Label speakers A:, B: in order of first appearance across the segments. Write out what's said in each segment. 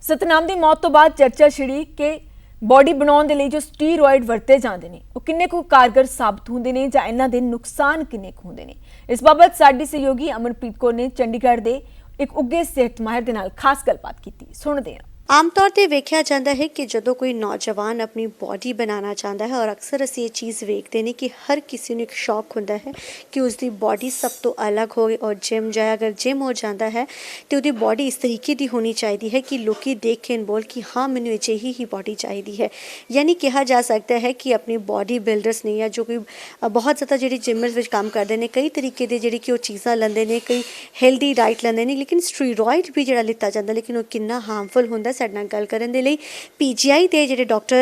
A: ਸਤਨਾਮ ਦੀ ਮੌਤ ਤੋਂ ਬਾਅਦ ਚਰਚਾ ਛਿੜੀ ਕਿ ਬੋਡੀ ਬਣਾਉਣ ਦੇ ਲਈ ਜੋ ਸਟੀਰੋਇਡ ਵਰਤੇ ਜਾਂਦੇ ਨੇ ਉਹ ਕਿੰਨੇ ਕੁ ਕਾਰਗਰ ਸਾਬਤ ਹੁੰਦੇ ਨੇ ਜਾਂ ਇਹਨਾਂ ਦੇ ਨੁਕਸਾਨ ਕਿੰਨੇ ਕੁ ਹੁੰਦੇ ਨੇ। ਇਸ ਬਾਬਤ ਸਾਡੀ ਸਹਿਯੋਗੀ ਅਮਨਪ੍ਰੀਤ ਕੌਰ ਨੇ ਚੰਡੀਗੜ੍ਹ ਦੇ ਇੱਕ ਉੱਘੇ ਸਿਹਤ ਮਾਹਿਰ ਦੇ ਨਾਲ ਖਾਸ ਗੱਲਬਾਤ ਕੀਤੀ। ਸੁਣਦੇ ਹਾਂ।
B: आम तौर पर वेख्या जाता है कि जो कोई नौजवान अपनी बॉडी बनाना चाहता है और अक्सर अस ये चीज़ वेखते हैं कि हर किसी ने एक शौक होता है कि उसकी बॉडी सब तो अलग हो और जिम जाए। अगर जिम हो जाता है तो उसकी बॉडी इस तरीके की होनी चाहिए है कि लोग देख के बोल कि हाँ मैंने अजिही ही बॉडी चाहिए है। यानी कहा जा सकता है कि अपनी बॉडी बिल्डर्स ने या जो कोई बहुत ज़्यादा जी जिमर्स में काम करते हैं कई तरीके के जी कि चीज़ा लेंदे ने, कई हेल्दी डाइट लेंदे ने, लेकिन स्टीरॉयड भी जो लिता जाता लेकिन वो कितना हार्मफुल होंगे। साडे नाल गल करन दे लई पीजीआई के जिहड़े डॉक्टर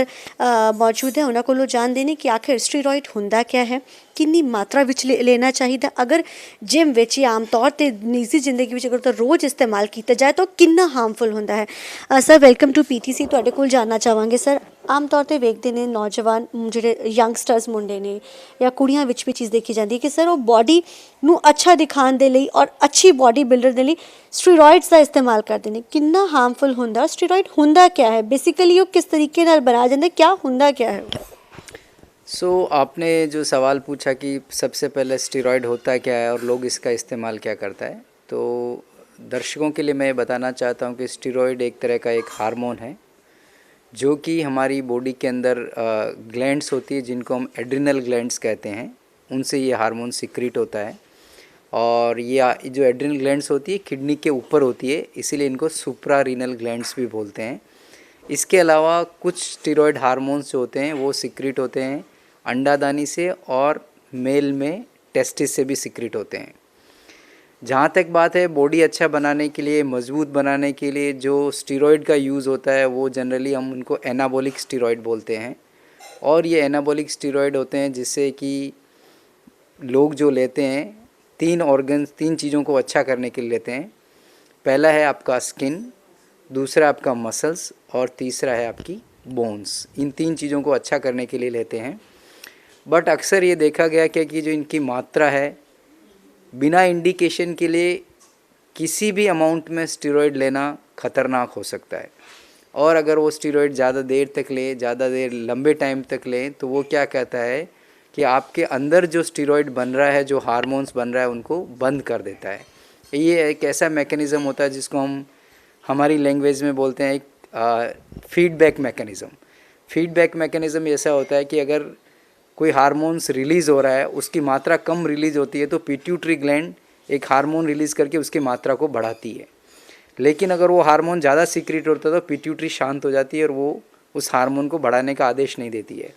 B: मौजूद है उन्हां कोलों जानदे ने कि आखिर स्टीरॉयड हुंदा क्या है, कितनी मात्रा विच लेना चाहिए, अगर जिम विच या आम तौर पर निजी जिंदगी विच अगर तो रोज़ इस्तेमाल किया जाए तो कितना हार्मफुल होंदा है। Sir welcome to PTC. तुहाडे कोल जानना चाहांगे सर, आम तौर पर वेखते हैं नौजवान जिहड़े यंगस्टर्स मुंडे ने या कुड़ियां विच भी चीज़ देखी जाती है कि सर वो बॉडी नूं अच्छा दिखाने दे लई और अच्छी बॉडी बिल्डर दे लई स्टीरॉयड्स का इस्तेमाल करते हैं। कितना हार्मफुल होंदा, स्टीरॉयड हुंदा क्या है, बेसिकली वो किस तरीके नाल बनाया जाता है, क्या हुंदा क्या है?
C: आपने जो सवाल पूछा कि सबसे पहले स्टीरॉयड होता क्या है और लोग इसका इस्तेमाल क्या करता है, तो दर्शकों के लिए मैं बताना चाहता हूँ कि स्टीरॉयड एक तरह का एक हार्मोन है जो कि हमारी बॉडी के अंदर ग्लैंड्स होती है जिनको हम एड्रिनल ग्लैंड्स कहते हैं, उनसे ये हार्मोन सिक्रीट होता है। और ये जो एड्रिनल ग्लैंड्स होती है किडनी के ऊपर होती है, इसीलिए इनको सुप्रारीनल ग्लैंड्स भी बोलते हैं। इसके अलावा कुछ स्टीरॉयड हार्मोन्स जो होते हैं वो सिक्रीट होते हैं अंडादानी से और मेल में टेस्टिस से भी सिक्रीट होते हैं। जहाँ तक बात है बॉडी अच्छा बनाने के लिए, मजबूत बनाने के लिए जो स्टीरॉयड का यूज़ होता है वो जनरली हम उनको एनाबॉलिक स्टीरॉयड बोलते हैं। और ये एनाबॉलिक स्टीरॉयड होते हैं जिससे कि लोग जो लेते हैं तीन चीज़ों को अच्छा करने के लिए लेते हैं। पहला है आपका स्किन, दूसरा आपका मसल्स और तीसरा है आपकी बोन्स। इन तीन चीज़ों को अच्छा करने के लिए लेते हैं। बट अक्सर ये देखा गया कि जो इनकी मात्रा है बिना इंडिकेशन के लिए किसी भी अमाउंट में स्टीरॉयड लेना ख़तरनाक हो सकता है। और अगर वो स्टीरॉयड ज़्यादा देर तक ले, ज़्यादा देर लंबे टाइम तक ले तो वो क्या कहता है कि आपके अंदर जो स्टीरॉयड बन रहा है, जो हार्मोन्स बन रहा है उनको बंद कर देता है। ये एक ऐसा मैकेनिज़्म होता है जिसको हम हमारी लैंग्वेज में बोलते हैं एक फीडबैक मैकेनिज़्म। फीडबैक मैकेनिज़्म ऐसा होता है कि अगर कोई हार्मोन्स रिलीज़ हो रहा है, उसकी मात्रा कम रिलीज़ होती है तो पिट्यूटरी ग्लैंड एक हार्मोन रिलीज़ करके उसकी मात्रा को बढ़ाती है। लेकिन अगर वो हार्मोन ज़्यादा सीक्रेट होता है तो पिट्यूटरी शांत हो जाती है और वो उस हार्मोन को बढ़ाने का आदेश नहीं देती है।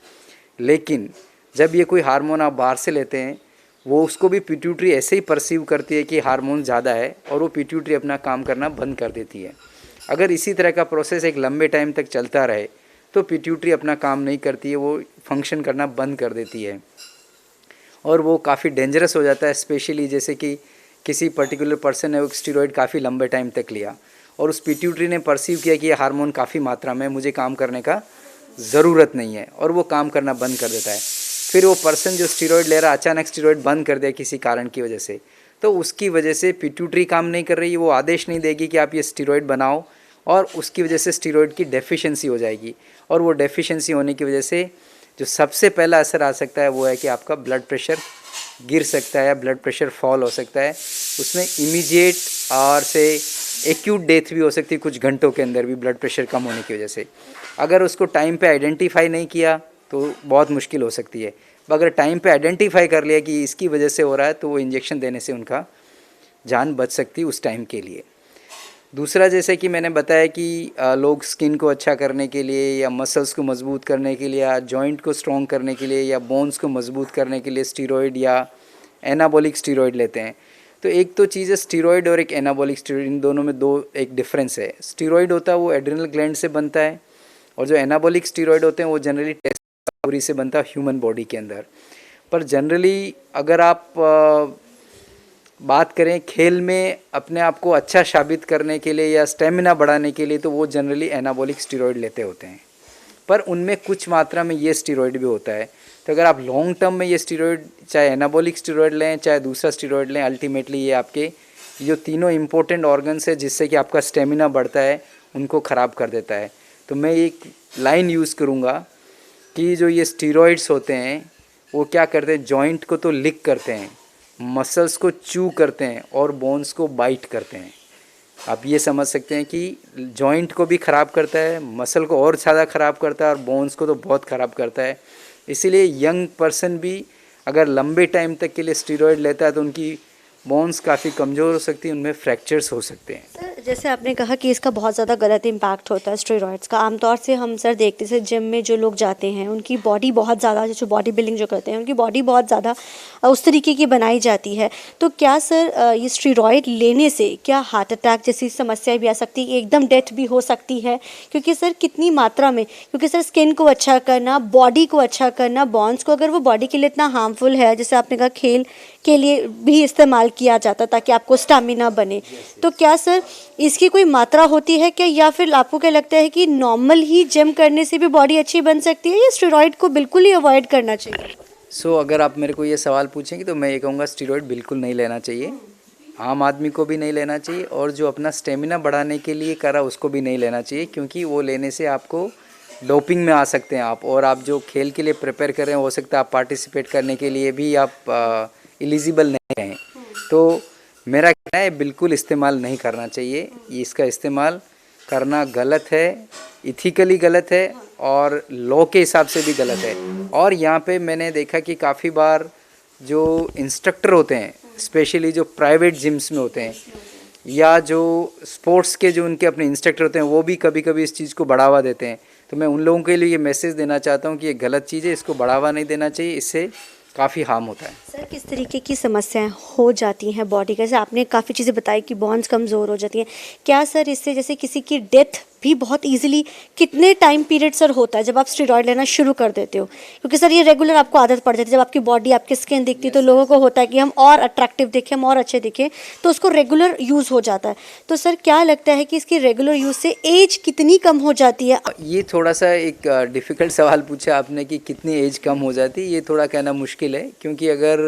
C: लेकिन जब ये कोई हार्मोन आप बाहर से लेते हैं वो उसको भी पिट्यूटरी ऐसे ही परसीव करती है कि हार्मोन ज़्यादा है और वो पिट्यूटरी अपना काम करना बंद कर देती है। अगर इसी तरह का प्रोसेस एक लंबे टाइम तक चलता रहे तो पिट्यूटरी अपना काम नहीं करती है, वो फंक्शन करना बंद कर देती है और वो काफ़ी डेंजरस हो जाता है। स्पेशली जैसे कि किसी पर्टिकुलर पर्सन ने स्टीरॉयड काफ़ी लंबे टाइम तक लिया और उस पिट्यूटरी ने परसीव किया कि ये हार्मोन काफ़ी मात्रा में मुझे काम करने का ज़रूरत नहीं है और वो काम करना बंद कर देता है। फिर वो पर्सन जो स्टीरॉयड ले रहा अचानक स्टीरॉयड बंद कर दिया किसी कारण की वजह से, तो उसकी वजह से पिट्यूटरी काम नहीं कर रही, वो आदेश नहीं देगी कि आप ये स्टीरॉयड बनाओ और उसकी वजह से स्टीरॉयड की डेफिशिएंसी हो जाएगी। और वो डेफिशिएंसी होने की वजह से जो सबसे पहला असर आ सकता है वो है कि आपका ब्लड प्रेशर गिर सकता है या ब्लड प्रेशर फॉल हो सकता है। उसमें इमीडिएट और से एक्यूट डेथ भी हो सकती है कुछ घंटों के अंदर भी ब्लड प्रेशर कम होने की वजह से। अगर उसको टाइम पे आइडेंटिफाई नहीं किया तो बहुत मुश्किल हो सकती है। अगर टाइम पे आइडेंटिफाई कर लिया कि इसकी वजह से हो रहा है तो वो इंजेक्शन देने से उनका जान बच सकती है उस टाइम के लिए। दूसरा जैसे कि मैंने बताया कि लोग स्किन को अच्छा करने के लिए या मसल्स को मजबूत करने के लिए या जॉइंट को स्ट्रॉन्ग करने के लिए या बोन्स को मजबूत करने के लिए स्टीरॉयड या एनाबॉलिक स्टीरॉयड लेते हैं। तो एक तो चीज़ है स्टीरॉयड और एक एनाबॉलिक स्टीरॉयड, इन दोनों में एक डिफरेंस है। स्टीरॉयड होता है वो एड्रिनल ग्लैंड से बनता है और जो एनाबॉलिक स्टीरॉयड होते हैं वो जनरली टेस्टिस से बनता है ह्यूमन बॉडी के अंदर। पर जनरली अगर आप बात करें खेल में अपने आप को अच्छा साबित करने के लिए या स्टेमिना बढ़ाने के लिए तो वो जनरली एनाबॉलिक स्टीरॉयड लेते होते हैं। पर उनमें कुछ मात्रा में ये स्टीरॉयड भी होता है। तो अगर आप लॉन्ग टर्म में ये स्टीरॉयड चाहे एनाबॉलिक स्टीरॉयड लें चाहे दूसरा स्टीरॉयड लें, अल्टीमेटली ये आपके जो तीनों इंपॉर्टेंट ऑर्गन्स है जिससे कि आपका स्टेमिना बढ़ता है उनको ख़राब कर देता है। तो मैं एक लाइन यूज़ करूँगा कि जो ये स्टीरॉइड्स होते हैं वो क्या करते हैं, जॉइंट को तो लिक करते हैं, मसल्स को चू करते हैं और बोन्स को बाइट करते हैं। आप ये समझ सकते हैं कि जॉइंट को भी ख़राब करता है, मसल को और ज़्यादा ख़राब करता है और बोन्स को तो बहुत ख़राब करता है। इसीलिए यंग पर्सन भी अगर लंबे टाइम तक के लिए स्टीरॉयड लेता है तो उनकी बोन्स काफ़ी कमज़ोर हो सकती हैं, उनमें फ्रैक्चर्स हो सकते हैं।
B: सर जैसे आपने कहा कि इसका बहुत ज़्यादा गलत इम्पैक्ट होता है स्टेरॉइड्स का। आमतौर से हम सर देखते हैं जिम में जो लोग जाते हैं उनकी बॉडी बहुत ज़्यादा, जो बॉडी बिल्डिंग जो करते हैं उनकी बॉडी बहुत ज़्यादा उस तरीके की बनाई जाती है। तो क्या सर ये स्टेरॉइड लेने से क्या हार्ट अटैक जैसी समस्या भी आ सकती है, एकदम डेथ भी हो सकती है? क्योंकि सर कितनी मात्रा में, क्योंकि सर स्किन को अच्छा करना, बॉडी को अच्छा करना, बॉन्स को, अगर वो बॉडी के लिए इतना हार्मफुल है, जैसे आपने कहा खेल के लिए भी इस्तेमाल किया जाता ताकि आपको स्टैमिना बने, तो क्या सर इसकी कोई मात्रा होती है क्या, या फिर आपको क्या लगता है कि नॉर्मल ही जिम करने से भी बॉडी अच्छी बन सकती है, या स्टेरॉइड को बिल्कुल ही अवॉइड करना चाहिए?
C: अगर आप मेरे को ये सवाल पूछेंगे तो मैं ये कहूँगा स्टीरॉयड बिल्कुल नहीं लेना चाहिए, आम आदमी को भी नहीं लेना चाहिए, और जो अपना स्टेमिना बढ़ाने के लिए करा उसको भी नहीं लेना चाहिए, क्योंकि वो लेने से आपको डोपिंग में आ सकते हैं आप, और आप जो खेल के लिए प्रिपेयर कर रहे हैं हो सकता है आप पार्टिसिपेट करने के लिए भी आप एलिजिबल नहीं हैं। तो मेरा कहना है बिल्कुल इस्तेमाल नहीं करना चाहिए, इसका इस्तेमाल करना गलत है, इथिकली गलत है और लॉ के हिसाब से भी गलत है। और यहाँ पे मैंने देखा कि काफ़ी बार जो इंस्ट्रक्टर होते हैं, स्पेशली जो प्राइवेट जिम्स में होते हैं या जो स्पोर्ट्स के जो उनके अपने इंस्ट्रक्टर होते हैं, वो भी कभी कभी इस चीज़ को बढ़ावा देते हैं। तो मैं उन लोगों के लिए ये मैसेज देना चाहता हूँ कि ये गलत चीज़ है, इसको बढ़ावा नहीं देना चाहिए, इससे काफ़ी हार्म होता है।
B: सर किस तरीके की समस्याएं हो जाती हैं बॉडी का? जैसे आपने काफ़ी चीज़ें बताई कि बॉन्स कमज़ोर हो जाती हैं, क्या सर इससे जैसे किसी की डेथ भी बहुत इजीली, कितने टाइम पीरियड सर होता है जब आप स्टेरॉइड लेना शुरू कर देते हो? क्योंकि सर ये रेगुलर आपको आदत पड़ जाती है, जब आपकी बॉडी, आपकी स्किन दिखती है तो लोगों को होता है कि हम और अट्रैक्टिव दिखें, हम और अच्छे दिखें, तो उसको रेगुलर यूज़ हो जाता है। तो सर क्या लगता है कि इसकी रेगुलर यूज़ से एज कितनी कम हो जाती है?
C: ये थोड़ा सा एक डिफ़िकल्ट सवाल पूछा आपने कि कितनी एज कम हो जाती है, ये थोड़ा कहना मुश्किल है, क्योंकि अगर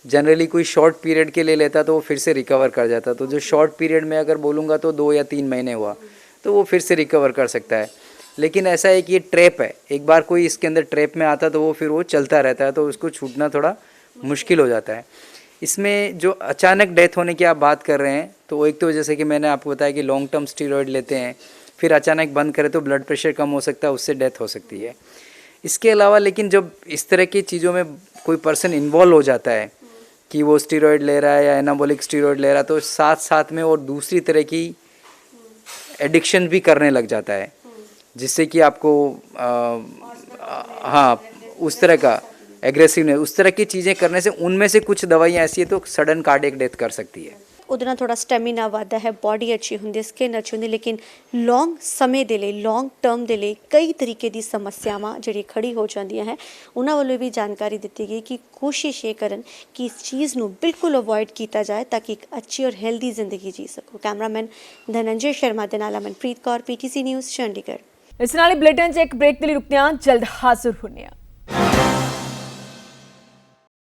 C: जनरली कोई शॉर्ट पीरियड के लिए लेता तो वो फिर से रिकवर कर जाता। तो जो शॉर्ट पीरियड में अगर बोलूँगा तो 2 या 3 महीने हुआ तो वो फिर से रिकवर कर सकता है। लेकिन ऐसा है कि ये ट्रैप है, एक बार कोई इसके अंदर ट्रैप में आता तो वो फिर वो चलता रहता है, तो उसको छूटना थोड़ा मुश्किल हो जाता है। इसमें जो अचानक डेथ होने की आप बात कर रहे हैं, तो एक तो जैसे कि मैंने आपको बताया कि लॉन्ग टर्म स्टीरॉयड लेते हैं, फिर अचानक बंद करें तो ब्लड प्रेशर कम हो सकता है, उससे डेथ हो सकती है। इसके अलावा लेकिन जब इस तरह की चीज़ों में कोई पर्सन इन्वॉल्व हो जाता है कि वो स्टीरॉयड ले रहा है या एनाबॉलिक स्टीरॉयड ले रहा है, तो साथ साथ में और दूसरी तरह की एडिक्शन भी करने लग जाता है, जिससे कि आपको हाँ उस तरह का एग्रेसिवनेस, उस तरह की चीज़ें करने से उनमें से कुछ दवाइयाँ ऐसी है तो सडन कार्डियक डेथ कर सकती है।
B: ਉਹਦੇ ਨਾਲ ਥੋੜਾ ਸਟੈਮਿਨਾ ਵੱਧਦਾ ਹੈ, ਬੋਡੀ ਅੱਛੀ ਹੁੰਦੀ ਹੈ, ਸਕਿਨ ਅੱਛੀ ਹੁੰਦੀ, ਲੇਕਿਨ ਲੌਂਗ ਸਮੇਂ ਦੇ ਲਈ, ਲੌਂਗ ਟਰਮ ਦੇ ਲਈ ਕਈ ਤਰੀਕੇ ਦੀ ਸਮੱਸਿਆਵਾਂ ਜਿਹੜੀ ਖੜੀ ਹੋ ਜਾਂਦੀਆਂ ਹੈ। ਉਹਨਾਂ ਵੱਲੋਂ ਵੀ ਜਾਣਕਾਰੀ ਦਿੱਤੀ ਗਈ ਕਿ ਕੋਸ਼ਿਸ਼ ਇਹ ਕਰਨ ਕਿ ਇਸ ਚੀਜ਼ ਨੂੰ ਬਿਲਕੁਲ ਅਵੋਇਡ ਕੀਤਾ ਜਾਏ ਤਾਂ ਕਿ ਇੱਕ ਅੱਛੀ ਔਰ ਹੈਲਦੀ ਜ਼ਿੰਦਗੀ ਜੀ ਸਕੋ। ਕੈਮਰਾਮੈਨ ਧਨੰਜੇ ਸ਼ਰਮਾ ਦੇ ਨਾਲ ਅਮਨਪ੍ਰੀਤ ਕੌਰ, PTC ਨਿਊਜ਼, ਚੰਡੀਗੜ੍ਹ।
A: ਇਸ ਨਾਲ ਹੀ ਬੁਲੇਟਿਨ 'ਚ ਇੱਕ ਬ੍ਰੇਕ ਦੇ ਲਈ ਰੁਕਦੇ ਹਾਂ, ਜਲਦ ਹਾਜ਼ਰ ਹੁੰਦੇ ਹਾਂ।